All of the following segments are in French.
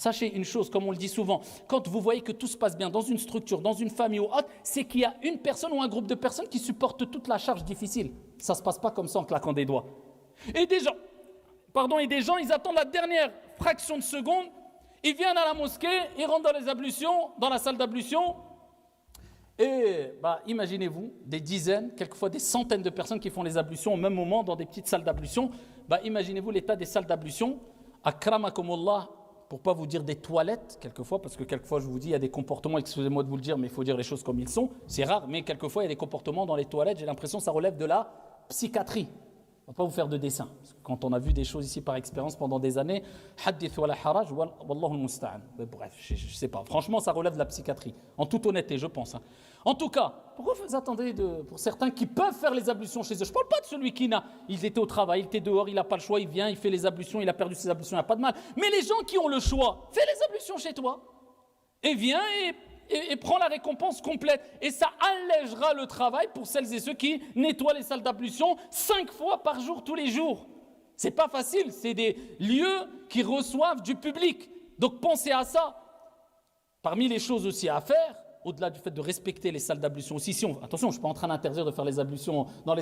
Sachez une chose, comme on le dit souvent, quand vous voyez que tout se passe bien dans une structure, dans une famille ou autre, c'est qu'il y a une personne ou un groupe de personnes qui supportent toute la charge difficile. Ça ne se passe pas comme ça en claquant des doigts. Et des gens, ils attendent la dernière fraction de seconde, ils viennent à la mosquée, ils rentrent dans les ablutions, dans la salle d'ablution, et imaginez-vous, des dizaines, quelquefois des centaines de personnes qui font les ablutions au même moment dans des petites salles d'ablution. Imaginez-vous l'état des salles d'ablution, akramakumullah, pour ne pas vous dire des toilettes, quelquefois, parce que quelquefois je vous dis, il y a des comportements, excusez-moi de vous le dire, mais il faut dire les choses comme ils sont, c'est rare, mais quelquefois il y a des comportements dans les toilettes, j'ai l'impression que ça relève de la psychiatrie. On ne va pas vous faire de dessin, parce que quand on a vu des choses ici par expérience pendant des années, hadith wa la haraj, wallahu al-musta'an. Bref, je ne sais pas, franchement ça relève de la psychiatrie, en toute honnêteté je pense. En tout cas, pourquoi vous attendez pour certains qui peuvent faire les ablutions chez eux? Je ne parle pas de celui qui n'a, il était au travail, il était dehors, il n'a pas le choix, il vient, il fait les ablutions, il a perdu ses ablutions, il n'y a pas de mal. Mais les gens qui ont le choix, fais les ablutions chez toi, et viens et prends la récompense complète. Et ça allègera le travail pour celles et ceux qui nettoient les salles d'ablution 5 fois par jour, tous les jours. C'est pas facile, c'est des lieux qui reçoivent du public. Donc pensez à ça. Parmi les choses aussi à faire, au-delà du fait de respecter les salles d'ablution aussi, attention, je ne suis pas en train d'interdire de faire les ablutions dans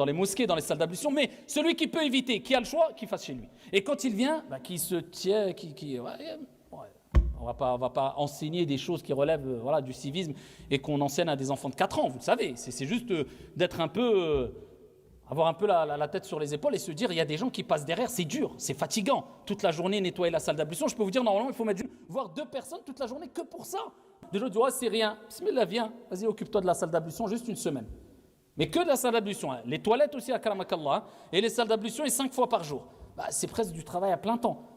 les mosquées, dans les salles d'ablution, mais celui qui peut éviter, qui a le choix, qu'il fasse chez lui. Et quand il vient, qu'il se tient, on va pas enseigner des choses qui relèvent du civisme et qu'on enseigne à des enfants de 4 ans, vous le savez. C'est juste d'être un peu, avoir un peu la tête sur les épaules et se dire, il y a des gens qui passent derrière, c'est dur, c'est fatigant. Toute la journée, nettoyer la salle d'ablution, je peux vous dire, normalement, il faut mettre voire 2 personnes toute la journée que pour ça. Des gens disent, c'est rien. Bismillah, viens, vas-y, occupe-toi de la salle d'ablution juste une semaine. Mais que de la salle d'ablution. Les toilettes aussi, akramakallah, et les salles d'ablution, et 5 fois par jour. C'est presque du travail à plein temps.